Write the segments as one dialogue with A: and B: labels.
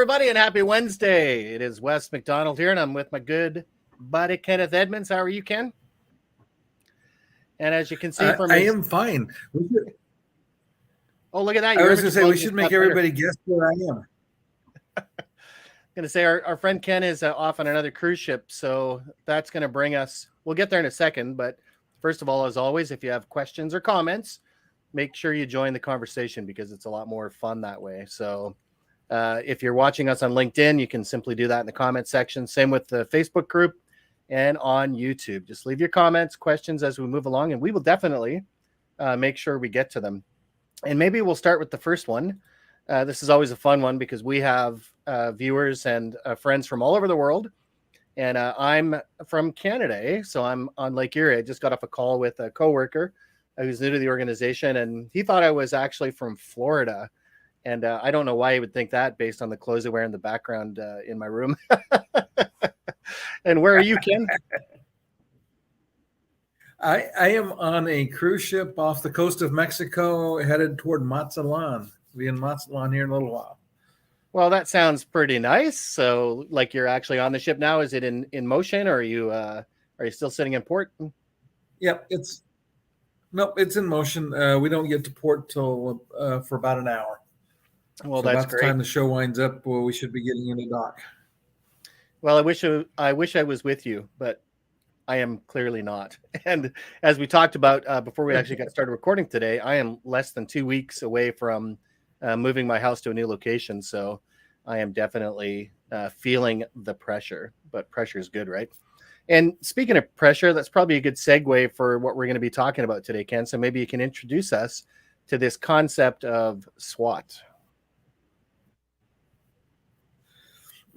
A: everybody, and happy Wednesday. It is Wes McDonald here, and I'm with my good buddy Kenneth Edmonds. How are you, Ken? And as you can see from
B: I am fine.
A: Oh, look at that.
B: I was going to say we should make everybody guess where I am.
A: I'm going to say our friend Ken is off on another cruise ship, so that's going to bring us, we'll get there in a second, but first of all, as always, if you have questions or comments, make sure you join the conversation because it's a lot more fun that way. So if you're watching us on LinkedIn, you can simply do that in the comment section. Same with the Facebook group and on YouTube. Just leave your comments, questions as we move along, and we will definitely make sure we get to them. And maybe we'll start with the first one. This is always a fun one because we have viewers and friends from all over the world. And I'm from Canada, so I'm on Lake Erie. I just got off a call with a coworker who's new to the organization, and he thought I was actually from Florida. And I don't know why he would think that based on the clothes I wear in the background in my room. And where are you, Ken?
B: I am on a cruise ship off the coast of Mexico headed toward Mazatlan. We'll be in Mazatlan here in a little while.
A: Well, that sounds pretty nice. So like you're actually on the ship now. Is it in motion, or are you still sitting in port?
B: Yep, it's in motion. We don't get to port till for about an hour.
A: Well,
B: so
A: that's
B: about
A: great.
B: The time the show winds up, well, we should be getting in the dock.
A: Well, I wish I was with you, but I am clearly not. And as we talked about before we actually got started recording today, I am less than 2 weeks away from moving my house to a new location. So I am definitely feeling the pressure, but pressure is good, right? And speaking of pressure, that's probably a good segue for what we're going to be talking about today, Ken. So maybe you can introduce us to this concept of SWOT.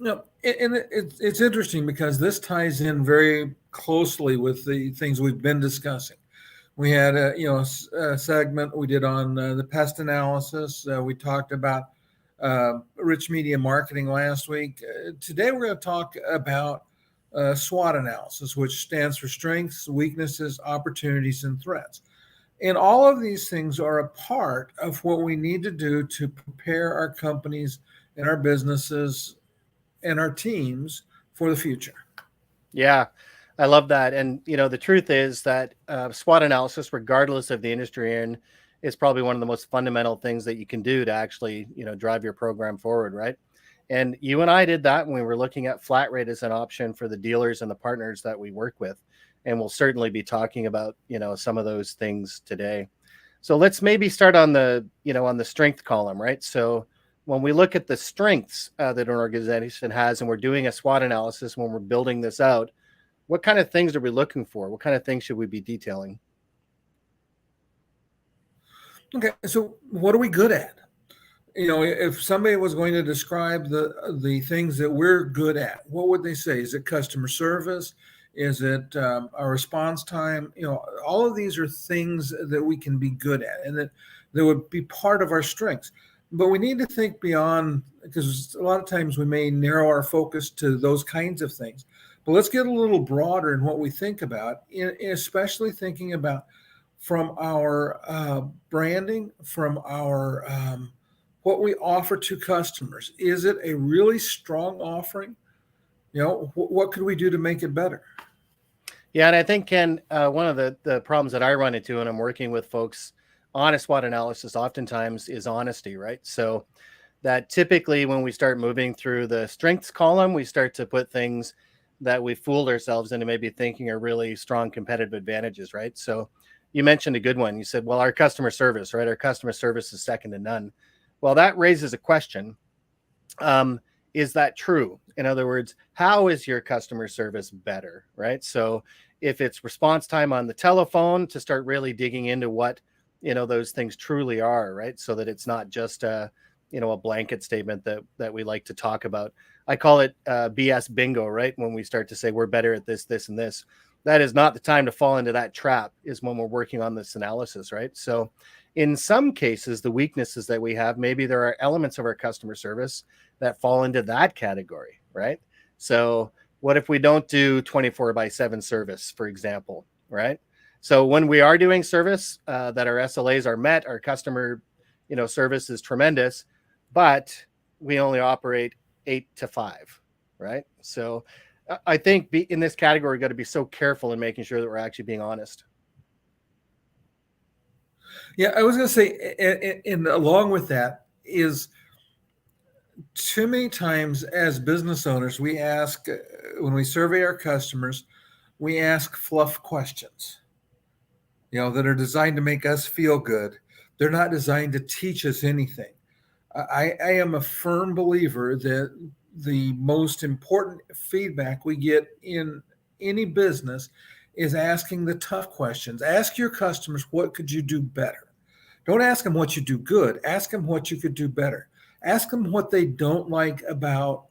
B: No, and it's interesting because this ties in very closely with the things we've been discussing. We had a segment we did on the pest analysis. We talked about rich media marketing last week. Today we're going to talk about SWOT analysis, which stands for strengths, weaknesses, opportunities, and threats. And all of these things are a part of what we need to do to prepare our companies and our businesses and our teams for the future.
A: Yeah, I love that. And, the truth is that SWOT analysis, regardless of the industry you're in, is probably one of the most fundamental things that you can do to actually, drive your program forward, right? And you and I did that when we were looking at flat rate as an option for the dealers and the partners that we work with. And we'll certainly be talking about, some of those things today. So let's maybe start on the strength column, right? So when we look at the strengths that an organization has, and we're doing a SWOT analysis when we're building this out, what kind of things are we looking for? What kind of things should we be detailing?
B: Okay, so what are we good at? If somebody was going to describe the things that we're good at, what would they say? Is it customer service? Is it our response time? All of these are things that we can be good at and that would be part of our strengths. But we need to think beyond, because a lot of times we may narrow our focus to those kinds of things. But let's get a little broader in what we think about, especially thinking about from our branding, from our what we offer to customers. Is it a really strong offering? What could we do to make it better?
A: Yeah, and I think, Ken, one of the problems that I run into when I'm working with folks on a SWOT analysis oftentimes is honesty, right? So that typically when we start moving through the strengths column, we start to put things that we fooled ourselves into maybe thinking are really strong competitive advantages, right? So you mentioned a good one. You said, well, our customer service, right? Our customer service is second to none. Well, that raises a question. Is that true? In other words, how is your customer service better, right? So if it's response time on the telephone, to start really digging into what those things truly are, right? So that it's not just a blanket statement that we like to talk about. I call it BS bingo, right? When we start to say we're better at this, this, and this, that is not the time to fall into that trap, is when we're working on this analysis, right? So in some cases, the weaknesses that we have, maybe there are elements of our customer service that fall into that category, right? So what if we don't do 24/7 service, for example, right? So when we are doing service, that our SLAs are met, our customer, service is tremendous, but we only operate 8 to 5, right? So I think in this category, we've got to be so careful in making sure that we're actually being honest.
B: Yeah, I was going to say, and along with that is too many times as business owners, we ask, when we survey our customers, we ask fluff questions, that are designed to make us feel good. They're not designed to teach us anything. I am a firm believer that the most important feedback we get in any business is asking the tough questions. Ask your customers, what could you do better? Don't ask them what you do good. Ask them what you could do better. Ask them what they don't like about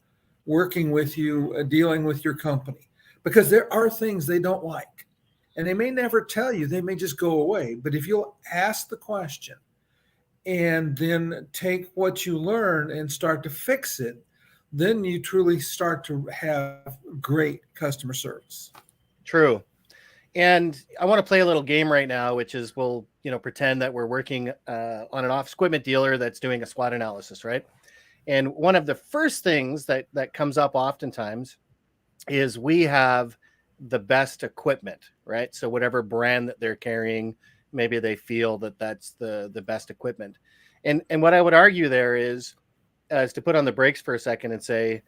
B: working with you, dealing with your company, because there are things they don't like. And they may never tell you, they may just go away. But if you'll ask the question and then take what you learn and start to fix it, then you truly start to have great customer service.
A: True. And I want to play a little game right now, which is we'll pretend that we're working on an office equipment dealer that's doing a SWOT analysis, right? And one of the first things that comes up oftentimes is we have the best equipment, right? So whatever brand that they're carrying, maybe they feel that that's the best equipment. And what I would argue there is to put on the brakes for a second and say,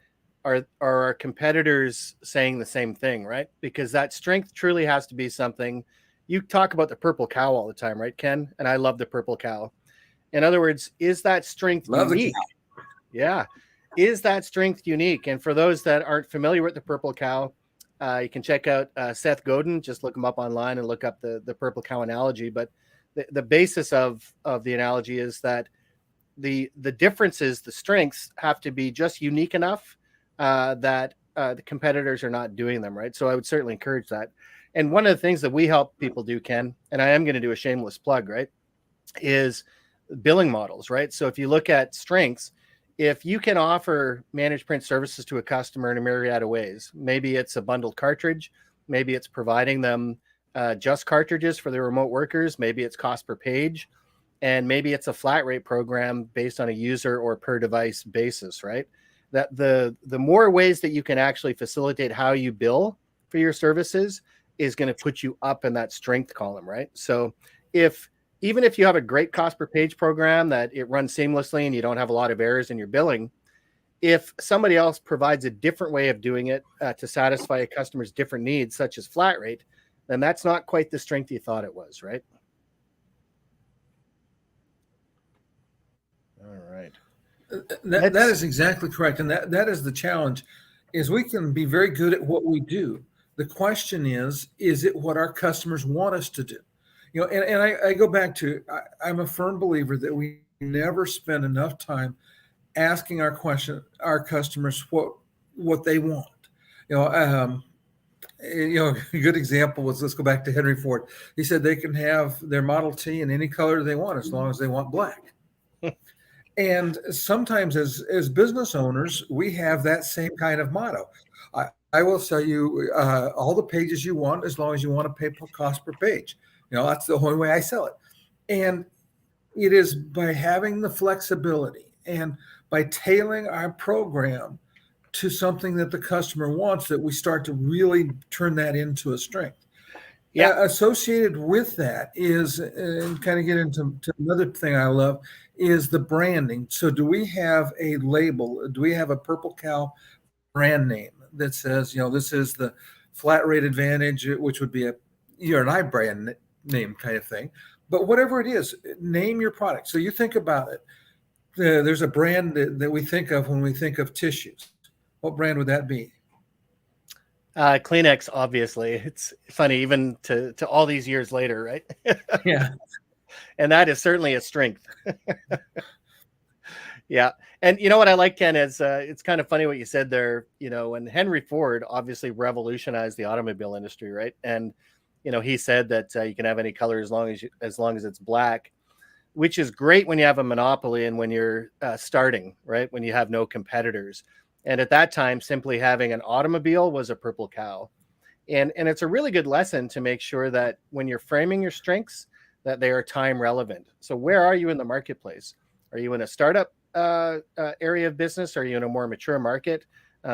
A: are our competitors saying the same thing, right? Because that strength truly has to be something. You talk about the purple cow all the time, right, Ken? And I love the purple cow. In other words, is that strength unique? Yeah. Is that strength unique? And for those that aren't familiar with the purple cow, you can check out Seth Godin. Just look him up online and look up the purple cow analogy. But the basis of the analogy is that the differences, the strengths have to be just unique enough that the competitors are not doing them, right? So I would certainly encourage that. And one of the things that we help people do, Ken, and I am going to do a shameless plug, right, is billing models, right? So if you look at strengths, if you can offer managed print services to a customer in a myriad of ways, maybe it's a bundled cartridge, maybe it's providing them just cartridges for their remote workers, maybe it's cost per page, and maybe it's a flat rate program based on a user or per device basis, right? That the more ways that you can actually facilitate how you bill for your services is going to put you up in that strength column, right? So even if you have a great cost per page program that it runs seamlessly and you don't have a lot of errors in your billing, if somebody else provides a different way of doing it to satisfy a customer's different needs, such as flat rate, then that's not quite the strength you thought it was, right? All right.
B: That is exactly correct. And that is the challenge, is we can be very good at what we do. The question is it what our customers want us to do? And I go back to, I'm a firm believer that we never spend enough time asking our customers what they want. A good example was, let's go back to Henry Ford. He said they can have their Model T in any color they want as long as they want black. And sometimes as business owners, we have that same kind of motto. I will sell you all the pages you want as long as you want to pay cost per page. That's the only way I sell it. And it is by having the flexibility and by tailoring our program to something that the customer wants that we start to really turn that into a strength. Yeah. Associated with that is, and kind of get into another thing I love, is the branding. So do we have a label? Do we have a Purple Cow brand name that says, this is the flat rate advantage, which would be a E&I brand name kind of thing? But whatever it is, name your product. So you think about it. There's a brand that we think of when we think of tissues. What brand would that be?
A: Kleenex, obviously. It's funny, even to all these years later, right?
B: Yeah.
A: And that is certainly a strength. Yeah. And you know what I like, Ken, is it's kind of funny what you said there. When Henry Ford obviously revolutionized the automobile industry, right? And he said that you can have any color as long as it's black, which is great when you have a monopoly and when you're starting, right? When you have no competitors. And at that time, simply having an automobile was a purple cow. And it's a really good lesson to make sure that when you're framing your strengths, that they are time relevant. So where are you in the marketplace? Are you in a startup area of business? Are you in a more mature market?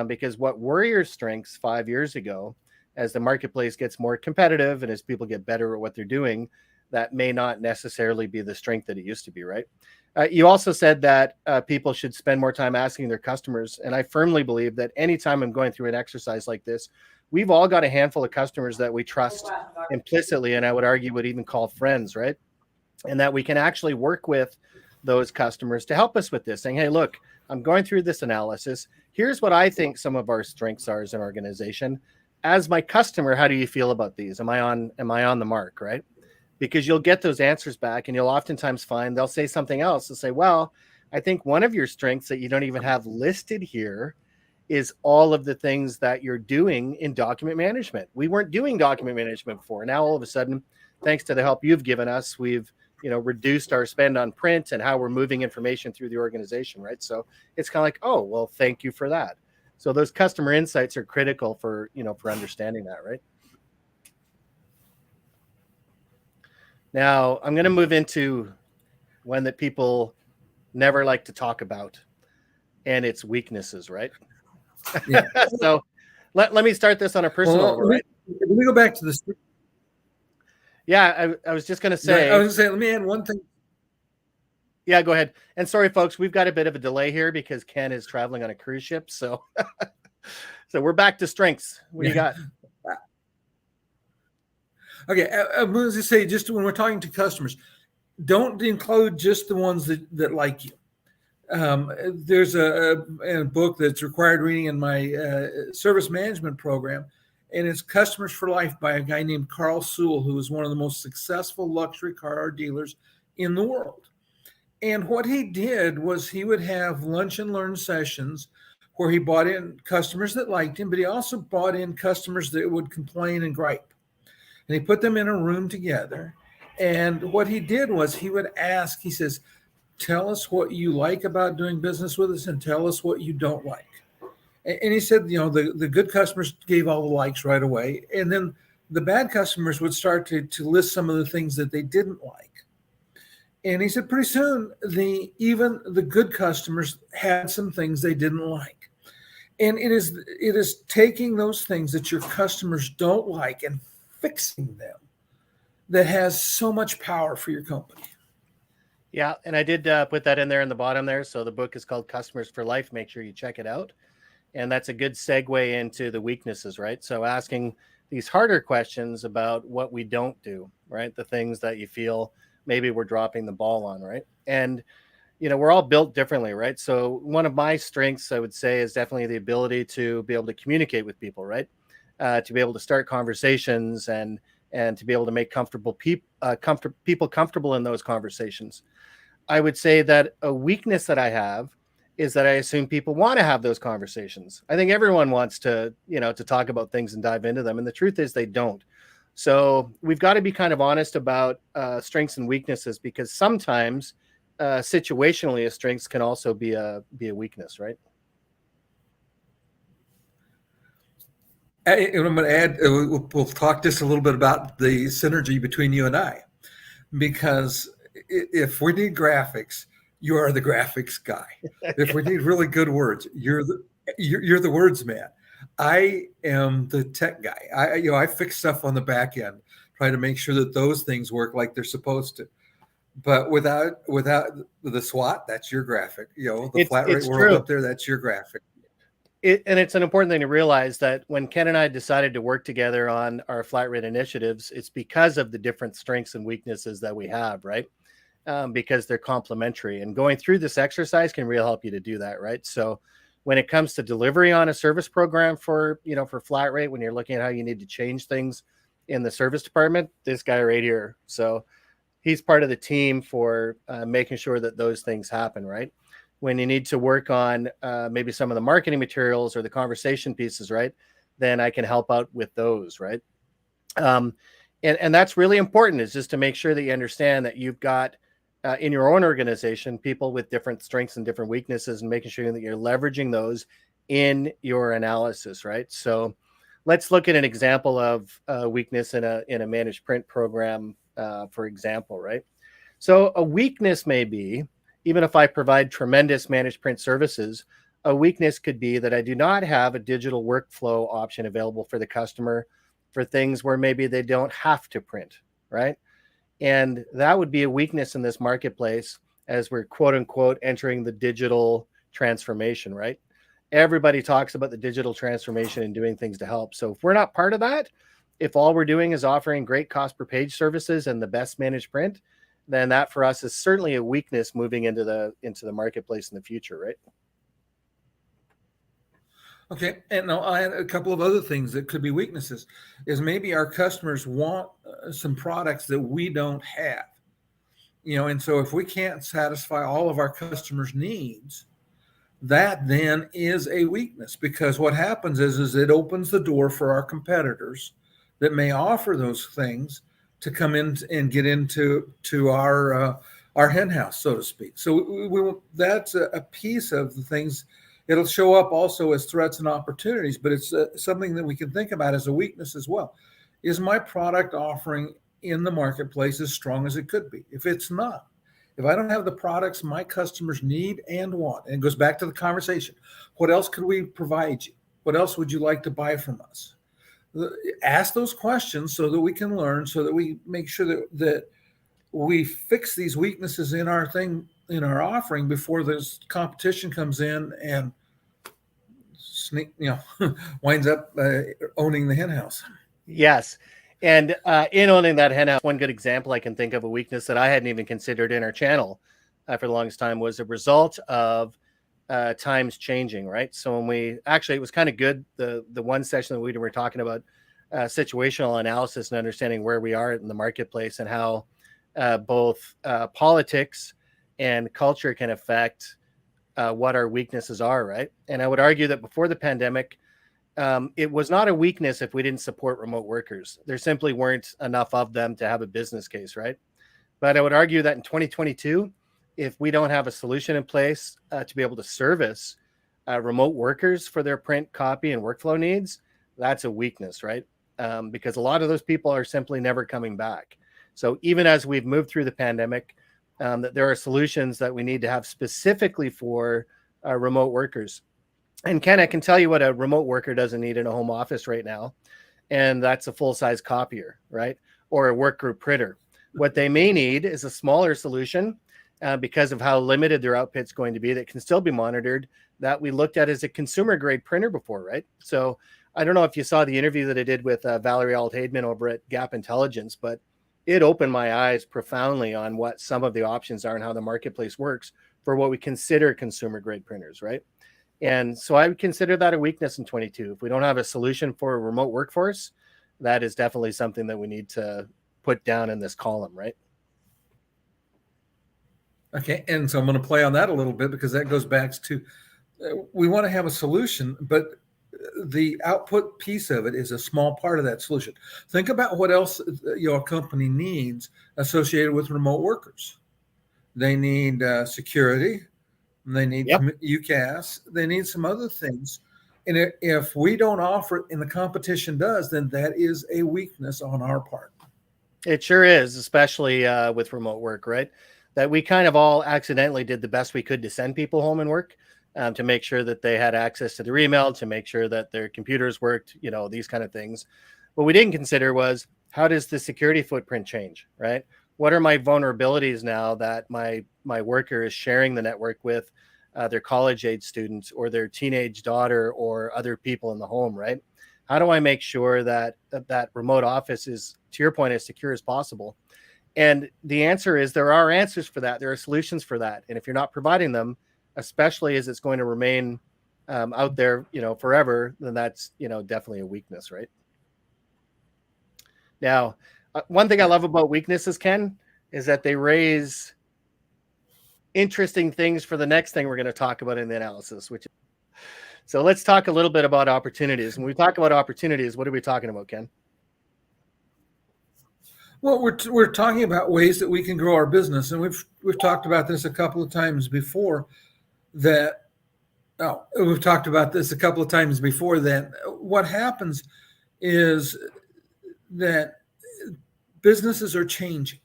A: Because what were your strengths 5 years ago, as the marketplace gets more competitive and as people get better at what they're doing, that may not necessarily be the strength that it used to be, right? You also said that people should spend more time asking their customers. And I firmly believe that anytime I'm going through an exercise like this, we've all got a handful of customers that we trust implicitly, and I would argue would even call friends, right? And that we can actually work with those customers to help us with this, saying, hey, look, I'm going through this analysis. Here's what I think some of our strengths are as an organization. As my customer, how do you feel about these? Am I on the mark, right? Because you'll get those answers back, and you'll oftentimes find they'll say something else. They'll say, well, I think one of your strengths that you don't even have listed here is all of the things that you're doing in document management. We weren't doing document management before. Now, all of a sudden, thanks to the help you've given us, we've reduced our spend on print and how we're moving information through the organization, right? So it's kind of like, oh, well, thank you for that. So those customer insights are critical for understanding that, right? Now, I'm going to move into one that people never like to talk about, and it's weaknesses, right?
B: Yeah.
A: So let me start this on a personal level, right?
B: Let me go back to this.
A: Yeah, I was just going to say.
B: I was going to say, let me add one thing.
A: Yeah, go ahead. And sorry, folks, we've got a bit of a delay here because Ken is traveling on a cruise ship. So, so we're back to strengths. What do you got?
B: Okay, I was to say, just when we're talking to customers, don't include just the ones that like you. There's a book that's required reading in my service management program, and it's Customers for Life by a guy named Carl Sewell, who is one of the most successful luxury car dealers in the world. And what he did was he would have lunch and learn sessions where he brought in customers that liked him, but he also brought in customers that would complain and gripe. And he put them in a room together. And what he did was he would ask, he says, tell us what you like about doing business with us and tell us what you don't like. And he said, the good customers gave all the likes right away. And then the bad customers would start to list some of the things that they didn't like. And he said, pretty soon, even the good customers had some things they didn't like. And it is taking those things that your customers don't like and fixing them that has so much power for your company.
A: Yeah, and I did put that in there in the bottom there. So the book is called Customers for Life. Make sure you check it out. And that's a good segue into the weaknesses, right? So asking these harder questions about what we don't do, right? The things that you feel maybe we're dropping the ball on, right? And, we're all built differently, right? So one of my strengths, I would say, is definitely the ability to be able to communicate with people, right? To be able to start conversations and to be able to make people comfortable in those conversations. I would say that a weakness that I have is that I assume people want to have those conversations. I think everyone wants to, to talk about things and dive into them. And the truth is they don't. So we've got to be kind of honest about strengths and weaknesses, because sometimes situationally a strength can also be a weakness, right?
B: And I'm going to add, we'll talk just a little bit about the synergy between you and I, because if we need graphics, you are the graphics guy. If we need really good words, you're the words man. I am the tech guy. I fix stuff on the back end, try to make sure that those things work like they're supposed to. But without the SWOT, that's your graphic. The flat rate world up there, that's your graphic.
A: And it's an important thing to realize that when Ken and I decided to work together on our flat rate initiatives, it's because of the different strengths and weaknesses that we have, right? Because they're complementary, and going through this exercise can really help you to do that, right? So when it comes to delivery on a service program for flat rate, when you're looking at how you need to change things in the service department, this guy right here. So he's part of the team for making sure that those things happen, right? When you need to work on maybe some of the marketing materials or the conversation pieces, right? Then I can help out with those, right? And that's really important, is just to make sure that you understand that you've got in your own organization people with different strengths and different weaknesses, and making sure that you're leveraging those in your analysis, right? So let's look at an example of weakness in a managed print program, for example, right? So a weakness may be even if I provide tremendous managed print services, a weakness could be that I do not have a digital workflow option available for the customer for things where maybe they don't have to print, right? And that would be a weakness in this marketplace as we're quote unquote entering the digital transformation, right? Everybody talks about the digital transformation and doing things to help. So if we're not part of that, if all we're doing is offering great cost per page services and the best managed print, then that for us is certainly a weakness moving into the marketplace in the future, right?
B: Okay, and now I had a couple of other things that could be weaknesses. Is maybe our customers want some products that we don't have, and so if we can't satisfy all of our customers' needs, that then is a weakness, because what happens is it opens the door for our competitors that may offer those things to come in and get into our hen house, so to speak. So that's a piece of the things. It'll show up also as threats and opportunities, but it's something that we can think about as a weakness as well. Is my product offering in the marketplace as strong as it could be? If it's not, if I don't have the products my customers need and want, and it goes back to the conversation, what else could we provide you? What else would you like to buy from us? Ask those questions so that we can learn, so that we make sure that we fix these weaknesses in our offering before this competition comes in and winds up owning the hen house.
A: Yes. And in owning that hen house, one good example I can think of, a weakness that I hadn't even considered in our channel for the longest time, was a result of times changing, right? So when it was kind of good, the one session that we were talking about situational analysis and understanding where we are in the marketplace and how both politics and culture can affect what our weaknesses are, right? And I would argue that before the pandemic, it was not a weakness if we didn't support remote workers. There simply weren't enough of them to have a business case, right? But I would argue that in 2022, if we don't have a solution in place to be able to service remote workers for their print, copy, and workflow needs, that's a weakness, right? Because a lot of those people are simply never coming back. So even as we've moved through the pandemic, that there are solutions that we need to have specifically for remote workers. And Ken, I can tell you what a remote worker doesn't need in a home office right now, and that's a full-size copier, right? Or a work group printer. What they may need is a smaller solution because of how limited their output's going to be, that can still be monitored, that we looked at as a consumer-grade printer before, right? So I don't know if you saw the interview that I did with Valerie Alt-Haidman over at Gap Intelligence, but it opened my eyes profoundly on what some of the options are and how the marketplace works for what we consider consumer-grade printers, right? And so I would consider that a weakness in 22. If we don't have a solution for a remote workforce, that is definitely something that we need to put down in this column, right?
B: Okay, and so I'm going to play on that a little bit, because that goes back to we want to have a solution, but the output piece of it is a small part of that solution. Think about what else your company needs associated with remote workers. They need security. They need UCAS. They need some other things. And if we don't offer it and the competition does, then that is a weakness on our part.
A: It sure is, especially with remote work, right? That we kind of all accidentally did the best we could to send people home and work, to make sure that they had access to their email, to make sure that their computers worked, these kind of things. What we didn't consider was, how does the security footprint change, right? What are my vulnerabilities now that my worker is sharing the network with their college-age students or their teenage daughter or other people in the home, right? How do I make sure that remote office is, to your point, as secure as possible? And the answer is, there are answers for that. There are solutions for that. And if you're not providing them, especially as it's going to remain out there, forever, then that's, definitely a weakness, right? Now, one thing I love about weaknesses, Ken, is that they raise interesting things for the next thing we're going to talk about in the analysis, so let's talk a little bit about opportunities. When we talk about opportunities, what are we talking about, Ken?
B: Well, we're talking about ways that we can grow our business, and we've talked about this a couple of times before. That what happens is that businesses are changing,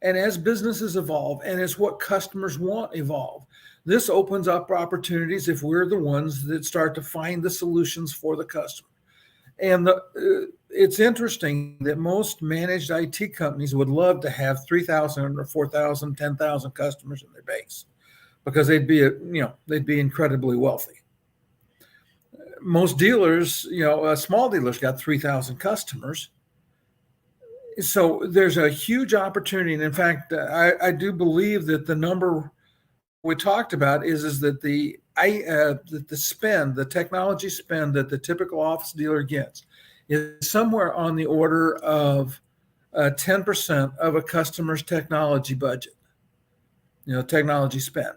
B: And as businesses evolve and as what customers want evolve, this opens up opportunities if we're the ones that start to find the solutions for the customer. And it's interesting that most managed IT companies would love to have 3,000 or 4,000, 10,000 customers in their base because they'd be incredibly wealthy. Most dealers, small dealers got 3,000 customers. So there's a huge opportunity. And in fact, I do believe that the number we talked about is that the spend, the technology spend that the typical office dealer gets is somewhere on the order of 10% of a customer's technology budget, technology spend.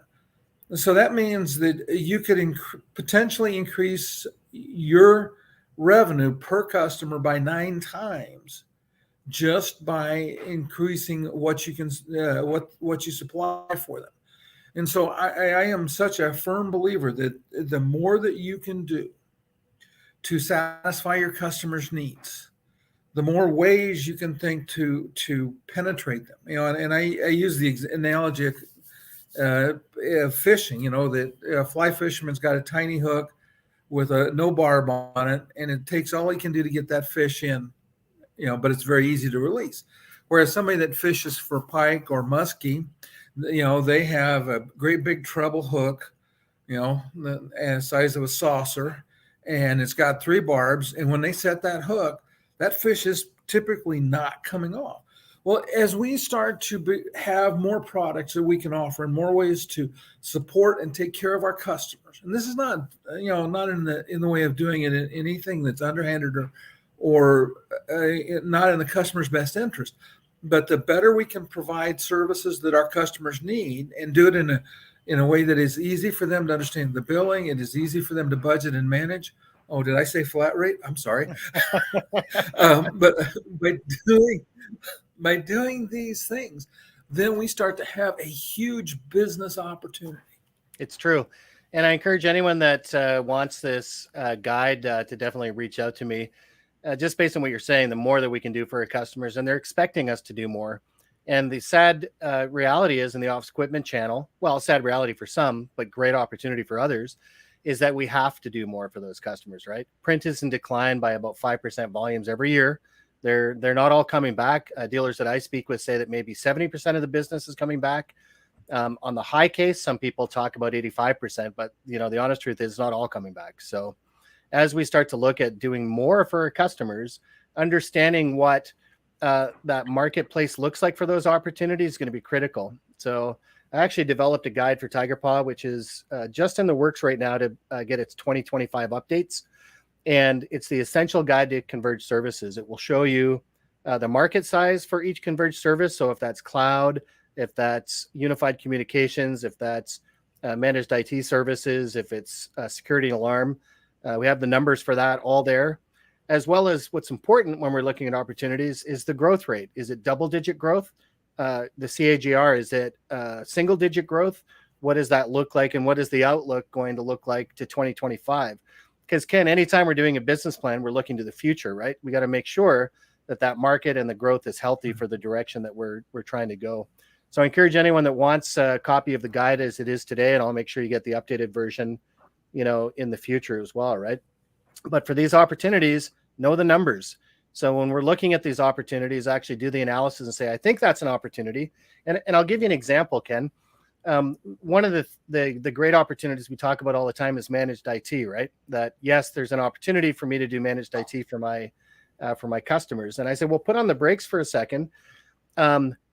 B: So that means that you could potentially increase your revenue per customer by 9 times just by increasing what you can what you supply for them. And so I am such a firm believer that the more that you can do to satisfy your customers' needs, the more ways you can think to penetrate them. And I use the analogy of fishing. That a fly fisherman's got a tiny hook with no barb on it, and it takes all he can do to get that fish in. But it's very easy to release. Whereas somebody that fishes for pike or muskie, they have a great big treble hook, the size of a saucer, and it's got 3 barbs. And when they set that hook, that fish is typically not coming off. Well, as we start to have more products that we can offer and more ways to support and take care of our customers, and this is not, not in the way of doing it in anything that's underhanded or not in the customer's best interest, but the better we can provide services that our customers need and do it in a way that is easy for them to understand the billing, it is easy for them to budget and manage. Oh, did I say flat rate? I'm sorry. But by doing these things, then we start to have a huge business opportunity.
A: It's true. And I encourage anyone that wants this guide to definitely reach out to me. Just based on what you're saying, the more that we can do for our customers, and they're expecting us to do more. And the sad reality is in the office equipment channel, well, sad reality for some, but great opportunity for others, is that we have to do more for those customers, right? Print is in decline by about 5% volumes every year. They're not all coming back. Dealers that I speak with say that maybe 70% of the business is coming back. On the high case, some people talk about 85%, but the honest truth is it's not all coming back. So as we start to look at doing more for our customers, understanding what that marketplace looks like for those opportunities is going to be critical. So I actually developed a guide for Tiger Paw, which is just in the works right now to get its 2025 updates. And it's the essential guide to converged services. It will show you the market size for each converged service. So if that's cloud, if that's unified communications, if that's managed IT services, if it's security and alarm, we have the numbers for that all there, as well as what's important when we're looking at opportunities is the growth rate. Is it double-digit growth? The CAGR, is it single-digit growth? What does that look like? And what is the outlook going to look like to 2025? Because, Ken, anytime we're doing a business plan, we're looking to the future, right? We got to make sure that market and the growth is healthy for the direction that we're trying to go. So I encourage anyone that wants a copy of the guide as it is today, and I'll make sure you get the updated version in the future as well, right? But for these opportunities, know the numbers. So when we're looking at these opportunities, actually do the analysis and say, I think that's an opportunity. And I'll give you an example, Ken. One of the great opportunities we talk about all the time is managed IT, right? That yes, there's an opportunity for me to do managed IT for my customers. And I said, well, put on the brakes for a second.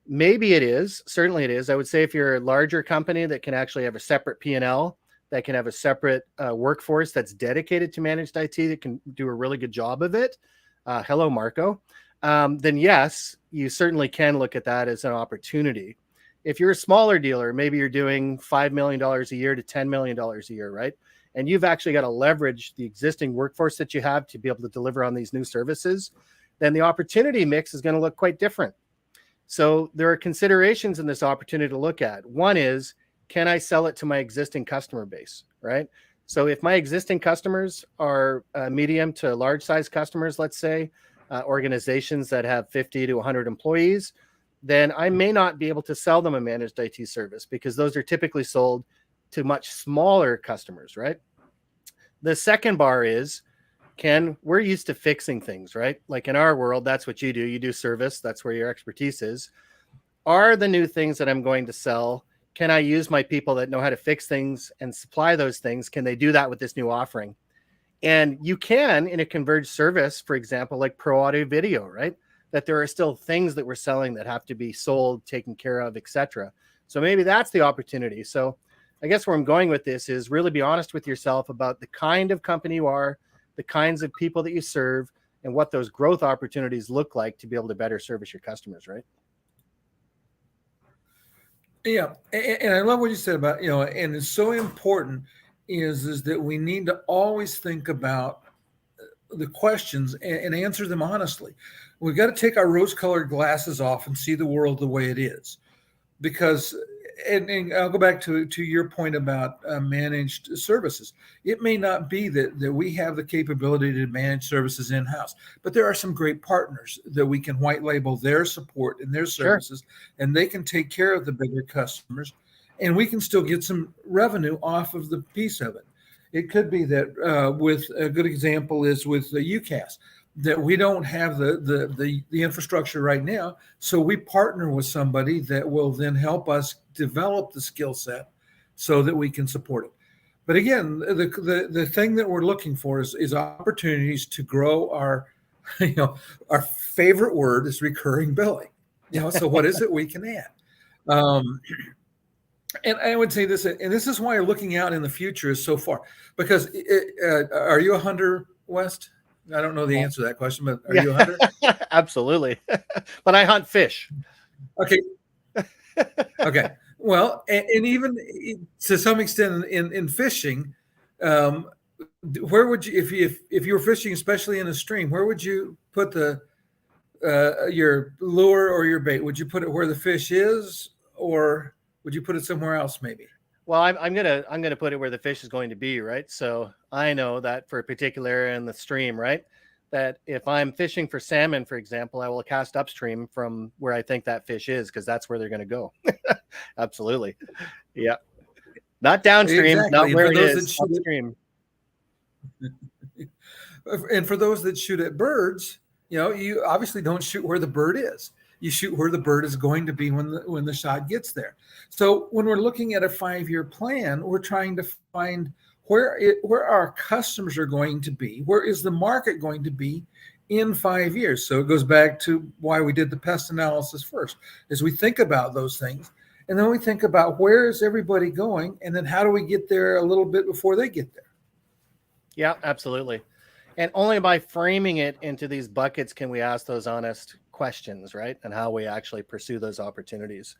A: Maybe it is. Certainly it is. I would say if you're a larger company that can actually have a separate P&L, that can have a separate workforce that's dedicated to managed IT, that can do a really good job of it. Hello, Marco. Then yes, you certainly can look at that as an opportunity. If you're a smaller dealer, maybe you're doing $5 million a year to $10 million a year, right? And you've actually got to leverage the existing workforce that you have to be able to deliver on these new services, then the opportunity mix is going to look quite different. So there are considerations in this opportunity to look at. One is, can I sell it to my existing customer base, right? So if my existing customers are medium to large size customers, let's say, organizations that have 50 to 100 employees, then I may not be able to sell them a managed IT service because those are typically sold to much smaller customers, right? The second bar is, Ken, we're used to fixing things, right? Like in our world, that's what you do. You do service. That's where your expertise is. Are the new things that I'm going to sell, can I use my people that know how to fix things and supply those things? Can they do that with this new offering? And you can in a converged service, for example, like pro audio video, right? That there are still things that we're selling that have to be sold, taken care of, etc. So maybe that's the opportunity. So I guess where I'm going with this is really be honest with yourself about the kind of company you are, the kinds of people that you serve, and what those growth opportunities look like to be able to better service your customers, right?
B: Yeah, and I love what you said about, and it's so important is that we need to always think about the questions and answer them honestly. We've got to take our rose-colored glasses off and see the world the way it is, because and I'll go back to your point about managed services. It may not be that we have the capability to manage services in-house, but there are some great partners that we can white label their support and their
A: Sure.
B: services, and they can take care of the bigger customers, and we can still get some revenue off of the piece of it. It could be that with a good example is with the UCAS, that we don't have the infrastructure right now, so we partner with somebody that will then help us develop the skill set so that we can support it. But again, the thing that we're looking for is opportunities to grow our, our favorite word is recurring billing. So what is it we can add? And I would say this, and this is why looking out in the future is so far, because are you a hunter, West? I don't know the answer to that question, but are you a hunter?
A: Absolutely. But I hunt fish.
B: Okay. Okay. Well, and even to some extent in fishing, where would you, if you were fishing, especially in a stream, where would you put your lure or your bait? Would you put it where the fish is, or would you put it somewhere else maybe?
A: Well, I'm gonna put it where the fish is going to be, right? So I know that for a particular area in the stream, right? That if I'm fishing for salmon, for example, I will cast upstream from where I think that fish is because that's where they're going to go. Absolutely, yeah. Not downstream, not
B: Exactly. And
A: where
B: for
A: it
B: those that
A: is,
B: shoot
A: upstream.
B: and for those that shoot at birds, you obviously don't shoot where the bird is. You shoot where the bird is going to be when the shot gets there. So when we're looking at a 5-year plan, we're trying to find where our customers are going to be. Where is the market going to be in 5 years? So it goes back to why we did the pest analysis first, is we think about those things. And then we think about where is everybody going? And then how do we get there a little bit before they get there?
A: Yeah, absolutely. And only by framing it into these buckets can we ask those honest questions, right? And how we actually pursue those opportunities.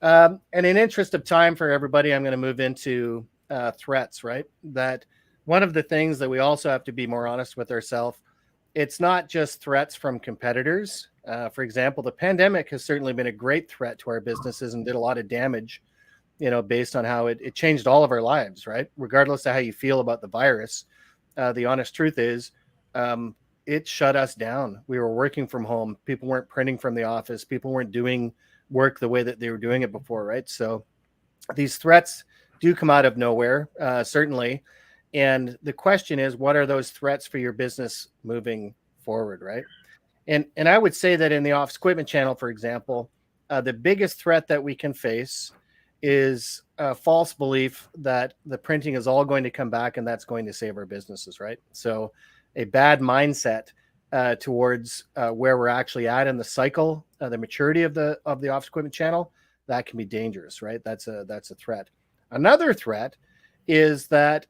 A: And in interest of time for everybody, I'm going to move into threats, right? That one of the things that we also have to be more honest with ourselves, it's not just threats from competitors. For example, the pandemic has certainly been a great threat to our businesses and did a lot of damage, based on how it changed all of our lives, right? Regardless of how you feel about the virus, the honest truth is it shut us down. We were working from home. People weren't printing from the office. People weren't doing work the way that they were doing it before, right? So these threats do come out of nowhere, certainly. And the question is, what are those threats for your business moving forward, right? And I would say that in the office equipment channel, for example, the biggest threat that we can face is a false belief that the printing is all going to come back and that's going to save our businesses, right? So a bad mindset towards where we're actually at in the cycle, the maturity of the office equipment channel, that can be dangerous, right? That's a threat. Another threat is that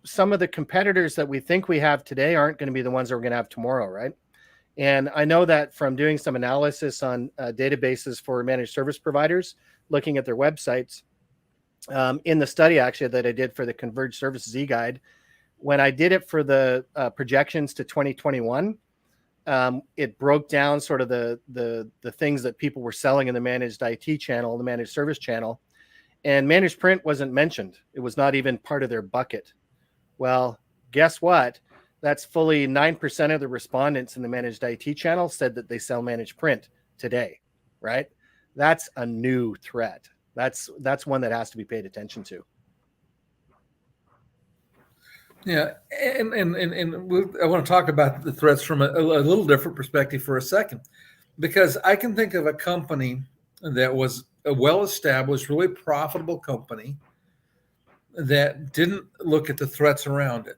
A: some of the competitors that we think we have today aren't going to be the ones that we're going to have tomorrow, right? And I know that from doing some analysis on databases for managed service providers, looking at their websites, in the study actually that I did for the Converged Services e-guide, when I did it for the projections to 2021, it broke down sort of the things that people were selling in the managed IT channel, the managed service channel, and managed print wasn't mentioned. It was not even part of their bucket. Well, guess what? That's fully 9% of the respondents in the managed IT channel said that they sell managed print today. right? That's a new threat. That's one that has to be paid attention to.
B: Yeah, I want to talk about the threats from a little different perspective for a second, because I can think of a company that was a well-established, really profitable company that didn't look at the threats around it.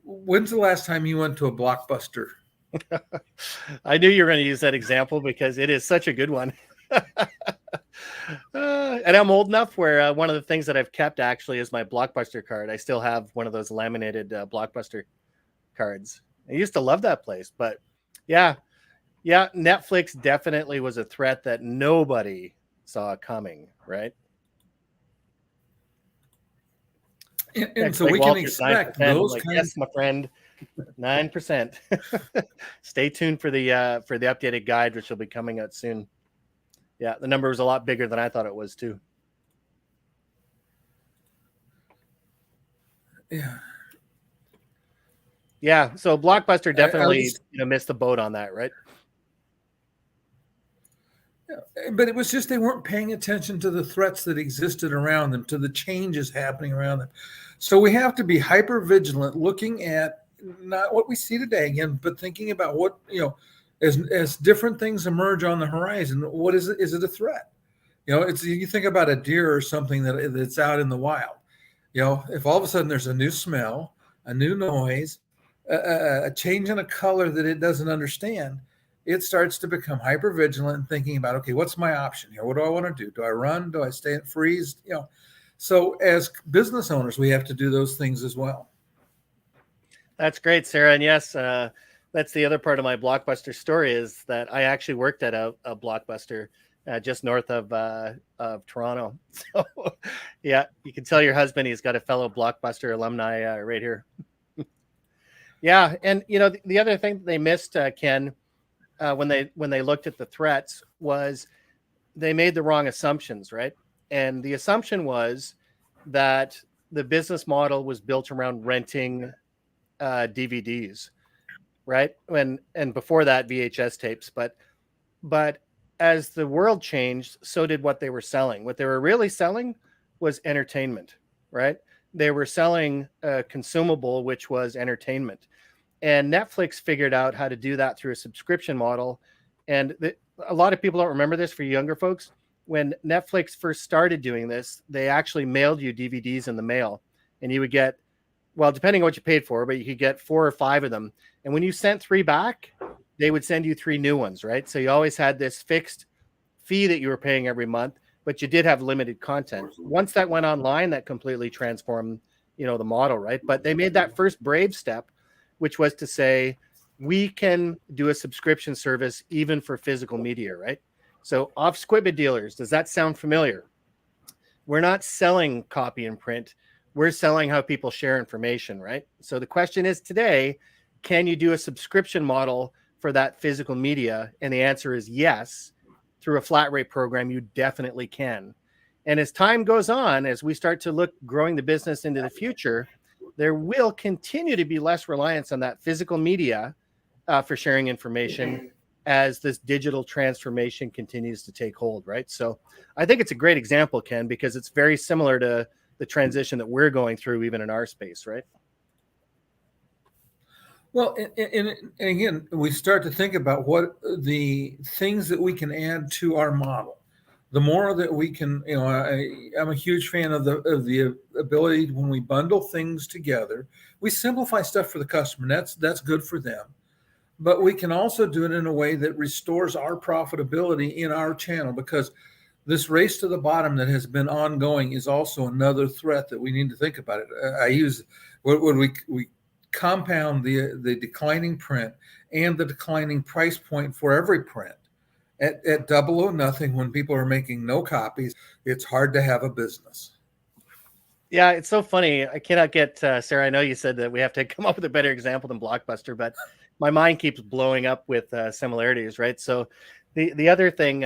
B: When's the last time you went to a Blockbuster?
A: I knew you were going to use that example because it is such a good one. And I'm old enough where one of the things that I've kept actually is my Blockbuster card. I still have one of those laminated Blockbuster cards. I used to love that place, but yeah, Netflix definitely was a threat that nobody saw coming, right?
B: And
A: Next,
B: so
A: like
B: we can
A: Walter's
B: expect
A: 9%. I'm
B: those
A: like,
B: kinds.
A: yes, my friend, 9%. Stay tuned for the updated guide, which will be coming out soon. Yeah, the number was a lot bigger than I thought it was too.
B: Yeah,
A: Yeah, so Blockbuster
B: I
A: definitely
B: was,
A: missed the boat on that, right?
B: but it was just they weren't paying attention to the threats that existed around them, to the changes happening around them. So we have to be hyper vigilant, looking at not what we see today again, but thinking about what, as different things emerge on the horizon. What is it? Is it a threat? It's, you think about a deer or something that's out in the wild. If all of a sudden there's a new smell, a new noise, a change in a color that it doesn't understand, it starts to become hyper vigilant and thinking about, okay, what's my option here? What do I want to do? Do I run? Do I stay at freeze? So as business owners, we have to do those things as well.
A: That's great, Sarah. And yes, that's the other part of my Blockbuster story is that I actually worked at a Blockbuster just north of Toronto. So yeah, you can tell your husband he's got a fellow Blockbuster alumni right here. Yeah, and the other thing that they missed, Ken, when they looked at the threats was they made the wrong assumptions, right? And the assumption was that the business model was built around renting DVDs, right? And before that VHS tapes, but as the world changed, so did what they were selling. What they were really selling was entertainment, right? They were selling a consumable, which was entertainment. And Netflix figured out how to do that through a subscription model. And a lot of people don't remember this. For younger folks, when Netflix first started doing this, they actually mailed you DVDs in the mail, and you would get, well, depending on what you paid for, but you could get 4 or 5 of them. And when you sent 3 back, they would send you 3 new ones, right? So you always had this fixed fee that you were paying every month, but you did have limited content. Once that went online, that completely transformed, the model, right? But they made that first brave step, which was to say, we can do a subscription service even for physical media, right? So off Squibid dealers, does that sound familiar? We're not selling copy and print. We're selling how people share information, right? So the question is today, can you do a subscription model for that physical media? And the answer is yes. Through a flat rate program, you definitely can. And as time goes on, as we start to look growing the business into the future, there will continue to be less reliance on that physical media for sharing information as this digital transformation continues to take hold, right? So I think it's a great example, Ken, because it's very similar to the transition that we're going through even in our space, right?
B: Well, and again, we start to think about what the things that we can add to our model. The more that we can, I'm a huge fan of the ability when we bundle things together, we simplify stuff for the customer. That's good for them, but we can also do it in a way that restores our profitability in our channel, because this race to the bottom that has been ongoing is also another threat that we need to think about. It. I use what we compound the declining print and the declining price point for every print at double or nothing. When people are making no copies, it's hard to have a business.
A: Yeah, it's so funny. I cannot get Sarah. I know you said that we have to come up with a better example than Blockbuster, but my mind keeps blowing up with similarities, right? So the other thing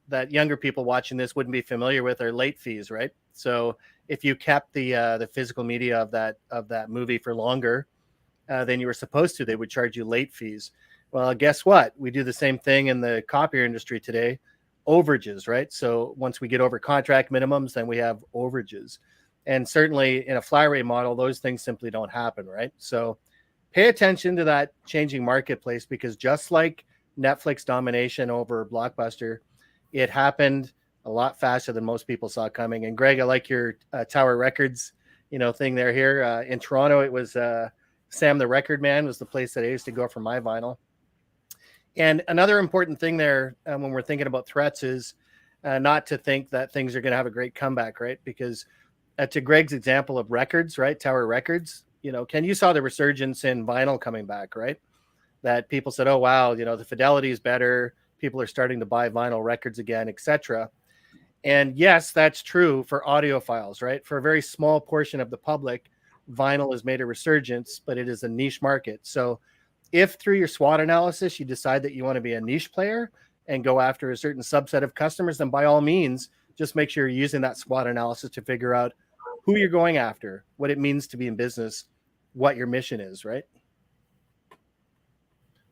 A: that younger people watching this wouldn't be familiar with are late fees, right? So if you kept the physical media of that movie for longer than you were supposed to, they would charge you late fees. Well, guess what? We do the same thing in the copier industry today. Overages, right? So once we get over contract minimums, then we have overages. And certainly in a flat rate model, those things simply don't happen, right? So pay attention to that changing marketplace, because just like Netflix domination over Blockbuster, it happened a lot faster than most people saw coming. And Greg, I like your Tower Records, thing there here. In Toronto, it was Sam the Record Man was the place that I used to go for my vinyl. And another important thing there when we're thinking about threats is not to think that things are going to have a great comeback, right? Because to Greg's example of records, right? Tower Records, Ken, you saw the resurgence in vinyl coming back, right? That people said, oh, wow, the fidelity is better. People are starting to buy vinyl records again, etc. And yes, that's true for audiophiles, right? For a very small portion of the public, vinyl has made a resurgence, but it is a niche market. So if through your SWOT analysis, you decide that you want to be a niche player and go after a certain subset of customers, then by all means, just make sure you're using that SWOT analysis to figure out who you're going after, what it means to be in business, what your mission is, right?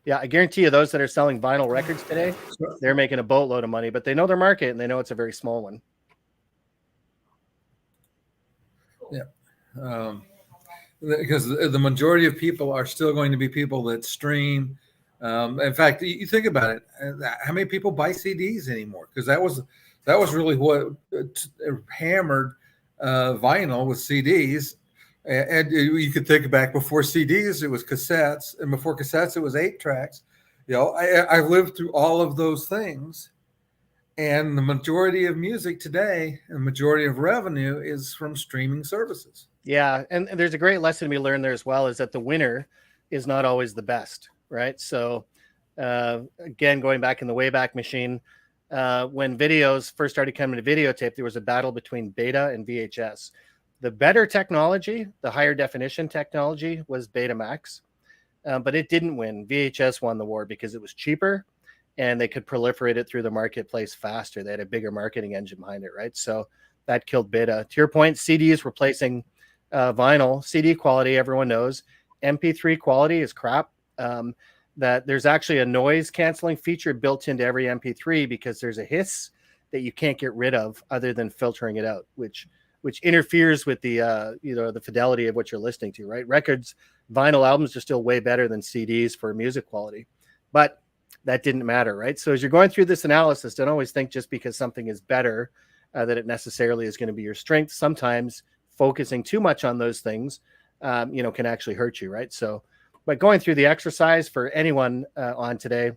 A: Yeah, I guarantee you those that are selling vinyl records today, they're making a boatload of money, but they know their market and they know it's a very small one.
B: Yeah. Because the majority of people are still going to be people that stream. In fact, you think about it, how many people buy CDs anymore? Because that was really what hammered vinyl with CDs. And you could think back before CDs, it was cassettes, and before cassettes, it was 8 tracks. I lived through all of those things, and the majority of music today, and the majority of revenue is from streaming services.
A: Yeah, and there's a great lesson we learned there as well, is that the winner is not always the best, right? So again, going back in the Wayback Machine, when videos first started coming to videotape, there was a battle between beta and VHS. The better technology, the higher definition technology, was Betamax, but it didn't win. VHS won the war because it was cheaper and they could proliferate it through the marketplace faster. They had a bigger marketing engine behind it, right? So that killed beta. To your point, CDs replacing vinyl. CD quality, everyone knows. MP3 quality is crap. That there's actually a noise canceling feature built into every MP3 because there's a hiss that you can't get rid of other than filtering it out, which interferes with the the fidelity of what you're listening to, right? Records, vinyl albums are still way better than CDs for music quality, but that didn't matter, right? So as you're going through this analysis, don't always think just because something is better that it necessarily is going to be your strength. Sometimes focusing too much on those things, can actually hurt you, right? So, but going through the exercise for anyone on today,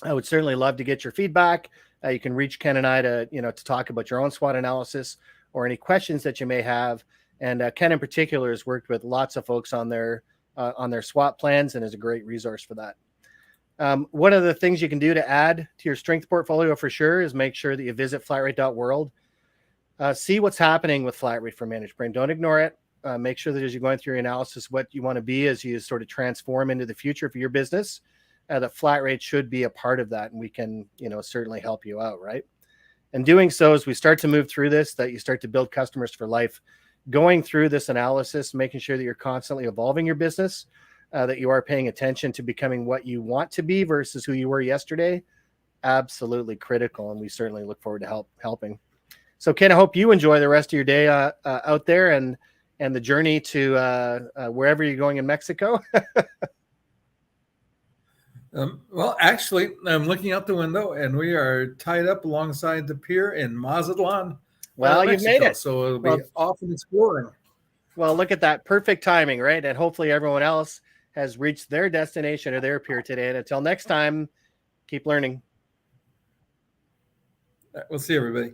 A: I would certainly love to get your feedback. You can reach Ken and I to talk about your own SWOT analysis or any questions that you may have. And Ken in particular has worked with lots of folks on their SWOT plans and is a great resource for that. One of the things you can do to add to your strength portfolio for sure is make sure that you visit flatrate.world. See what's happening with flat rate for Managed Print. Don't ignore it. Make sure that as you're going through your analysis, what you want to be as you sort of transform into the future for your business, that flat rate should be a part of that. And we can, certainly help you out, right? And doing so, as we start to move through this, that you start to build customers for life, going through this analysis, making sure that you're constantly evolving your business, that you are paying attention to becoming what you want to be versus who you were yesterday, absolutely critical. And we certainly look forward to helping. So, Ken, I hope you enjoy the rest of your day out there and the journey to wherever you're going in Mexico.
B: Well, actually, I'm looking out the window and we are tied up alongside the pier in Mazatlan.
A: Well, you've made it.
B: So it'll be off and exploring.
A: Well, look at that. Perfect timing, right? And hopefully everyone else has reached their destination or their pier today. And until next time, keep learning.
B: We'll see everybody.